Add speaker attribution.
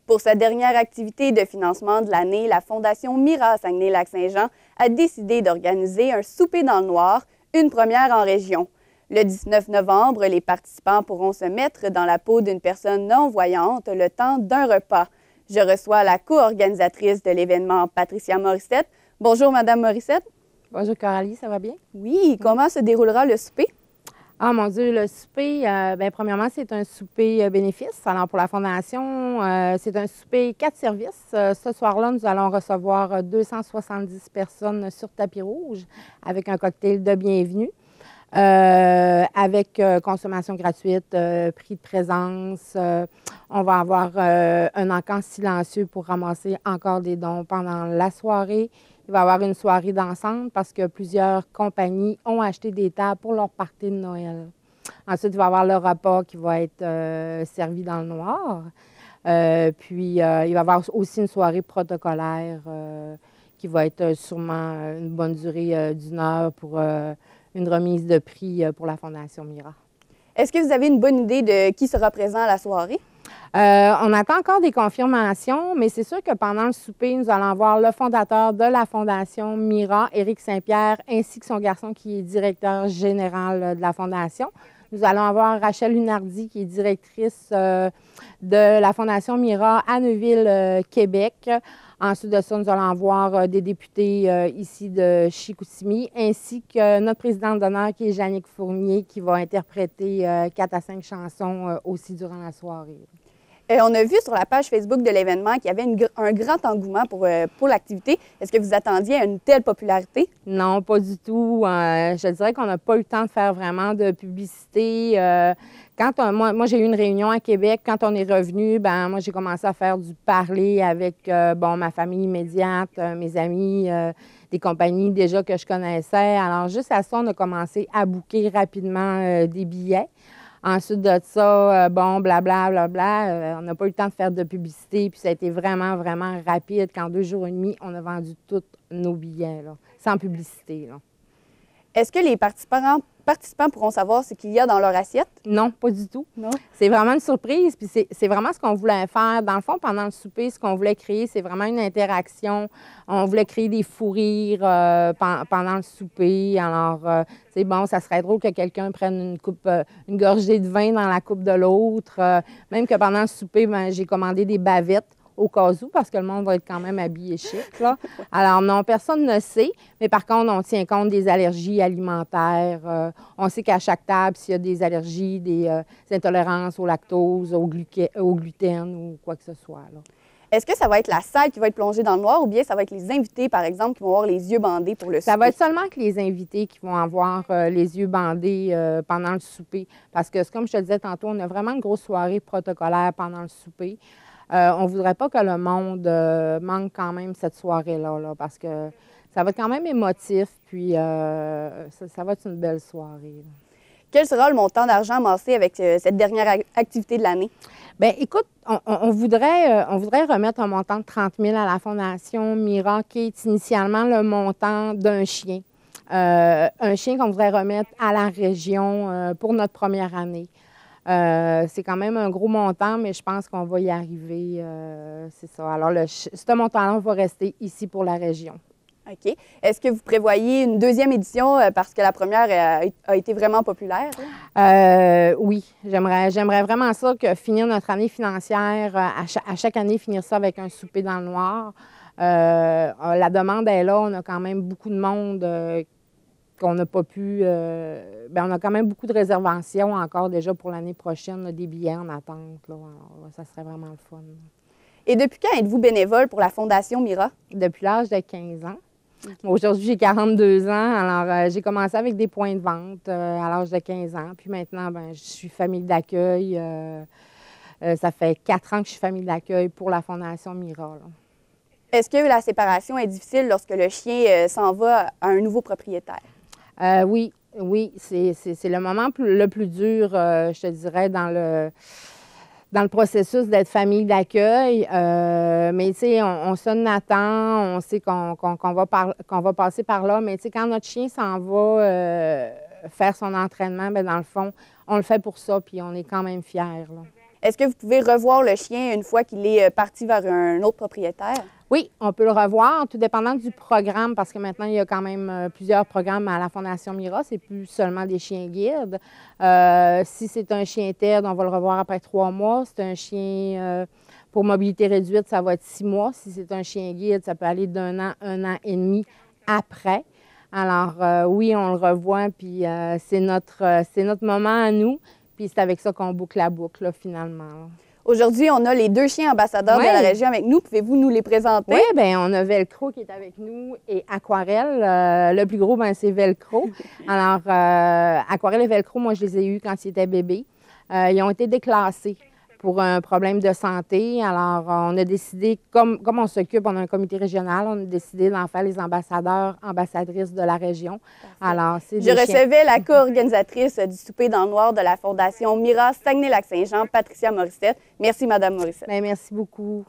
Speaker 1: Pour sa dernière activité de financement de l'année, la Fondation Mira Saguenay-Lac-Saint-Jean a décidé d'organiser un souper dans le noir, une première en région. Le 19 novembre, les participants pourront se mettre dans la peau d'une personne non-voyante le temps d'un repas. Je reçois la co-organisatrice de l'événement, Patricia Morissette. Bonjour, Madame Morissette.
Speaker 2: Bonjour, Coralie, ça va bien?
Speaker 1: Oui, comment se déroulera le souper?
Speaker 2: Ah, mon Dieu, le souper, premièrement, c'est un souper bénéfice. Alors, pour la Fondation, c'est un souper 4 services. Ce soir-là, nous allons recevoir 270 personnes sur tapis rouge avec un cocktail de bienvenue. Avec consommation gratuite, prix de présence. On va avoir un encan silencieux pour ramasser encore des dons pendant la soirée. Il va y avoir une soirée dansante parce que plusieurs compagnies ont acheté des tables pour leur party de Noël. Ensuite, il va y avoir le repas qui va être servi dans le noir. Il va y avoir aussi une soirée protocolaire qui va être sûrement une bonne durée d'1 heure pour une remise de prix pour la Fondation Mira.
Speaker 1: Est-ce que vous avez une bonne idée de qui sera présent à la soirée?
Speaker 2: On attend encore des confirmations, mais c'est sûr que pendant le souper, nous allons voir le fondateur de la Fondation Mira, Éric Saint-Pierre, ainsi que son garçon qui est directeur général de la Fondation. Nous allons avoir Rachel Lunardi, qui est directrice de la Fondation Mira à Neuville, Québec. Ensuite de ça, nous allons avoir des députés ici de Chicoutimi, ainsi que notre présidente d'honneur, qui est Jannick Fournier, qui va interpréter 4 à 5 chansons aussi durant la soirée.
Speaker 1: On a vu sur la page Facebook de l'événement qu'il y avait un grand engouement pour l'activité. Est-ce que vous attendiez à une telle popularité?
Speaker 2: Non, pas du tout. Je dirais qu'on n'a pas eu le temps de faire vraiment de publicité. Moi, j'ai eu une réunion à Québec. Quand on est revenu, moi, j'ai commencé à faire du parler avec ma famille immédiate, mes amis, des compagnies déjà que je connaissais. Alors, juste à ça, on a commencé à booker rapidement des billets. Ensuite de ça, on n'a pas eu le temps de faire de publicité, puis ça a été vraiment, vraiment rapide. Qu'en 2 jours et demi, on a vendu tous nos billets, là, sans publicité, là.
Speaker 1: Est-ce que les participants pourront savoir ce qu'il y a dans leur assiette?
Speaker 2: Non, pas du tout.
Speaker 1: Non.
Speaker 2: C'est vraiment une surprise, puis c'est vraiment ce qu'on voulait faire. Dans le fond, pendant le souper, ce qu'on voulait créer, c'est vraiment une interaction. On voulait créer des fous rires pendant le souper. Alors, c'est bon, ça serait drôle que quelqu'un prenne une gorgée de vin dans la coupe de l'autre. Même que pendant le souper, j'ai commandé des bavettes au cas où, parce que le monde va être quand même habillé chic, là. Alors non, personne ne sait, mais par contre, on tient compte des allergies alimentaires. On sait qu'à chaque table, s'il y a des allergies, des intolérances au lactose, au gluten ou quoi que ce soit, là.
Speaker 1: Est-ce que ça va être la salle qui va être plongée dans le noir ou bien ça va être les invités, par exemple, qui vont avoir les yeux bandés pour le souper?
Speaker 2: Ça va être seulement que les invités qui vont avoir les yeux bandés pendant le souper. Parce que, comme je te disais tantôt, on a vraiment une grosse soirée protocolaire pendant le souper. On ne voudrait pas que le monde manque quand même cette soirée-là, là, parce que ça va être quand même émotif, puis ça va être une belle soirée, là.
Speaker 1: Quel sera le montant d'argent amassé avec cette dernière activité de l'année?
Speaker 2: Bien, écoute, on voudrait remettre un montant de 30 000 à la Fondation Mira, qui est initialement le montant d'un chien. Un chien qu'on voudrait remettre à la région pour notre première année. C'est quand même un gros montant, mais je pense qu'on va y arriver. C'est ça. Alors, ce montant-là va rester ici pour la région.
Speaker 1: OK. Est-ce que vous prévoyez une deuxième édition parce que la première a été vraiment populaire?
Speaker 2: Oui. J'aimerais vraiment ça, que finir notre année financière, à chaque année, finir ça avec un souper dans le noir. La demande est là. On a quand même beaucoup de monde qu'on n'a pas pu... on a quand même beaucoup de réservations encore déjà pour l'année prochaine, là, des billets en attente, là. Alors, ça serait vraiment le fun.
Speaker 1: Et depuis quand êtes-vous bénévole pour la Fondation Mira?
Speaker 2: Depuis l'âge de 15 ans. Aujourd'hui, j'ai 42 ans. Alors, j'ai commencé avec des points de vente à l'âge de 15 ans. Puis maintenant, je suis famille d'accueil. Ça fait 4 ans que je suis famille d'accueil pour la Fondation Mira, là.
Speaker 1: Est-ce que la séparation est difficile lorsque le chien s'en va à un nouveau propriétaire?
Speaker 2: Oui, c'est le moment le plus dur, je te dirais, dans le processus d'être famille d'accueil. Mais tu sais, on sonne attend, on sait qu'on va passer par là. Mais tu sais, quand notre chien s'en va faire son entraînement, bien, dans le fond, on le fait pour ça, puis on est quand même fiers, là.
Speaker 1: Est-ce que vous pouvez revoir le chien une fois qu'il est parti vers un autre propriétaire?
Speaker 2: Oui, on peut le revoir, tout dépendant du programme, parce que maintenant, il y a quand même plusieurs programmes à la Fondation Mira. C'est plus seulement des chiens guides. Si c'est un chien TED, on va le revoir après 3 mois. Si c'est un chien pour mobilité réduite, ça va être 6 mois. Si c'est un chien guide, ça peut aller d'1 an, 1 an et demi après. Alors, oui, on le revoit, puis c'est notre moment à nous. Puis c'est avec ça qu'on boucle la boucle, là, finalement.
Speaker 1: Aujourd'hui, on a les 2 chiens ambassadeurs de la région avec nous. Pouvez-vous nous les présenter?
Speaker 2: Oui, bien, on a Velcro qui est avec nous et Aquarelle. Le plus gros, c'est Velcro. Alors, Aquarelle et Velcro, moi, je les ai eus quand ils étaient bébés. Ils ont été déclassés pour un problème de santé. Alors, on a décidé, comme on s'occupe, on a un comité régional, on a décidé d'en faire les ambassadeurs, ambassadrices de la région. Alors, c'est
Speaker 1: Je recevais la co-organisatrice du souper dans le noir de la Fondation Mira Saguenay-Lac-Saint-Jean, Patricia Morissette. Merci, Madame Morissette.
Speaker 2: Bien, merci beaucoup.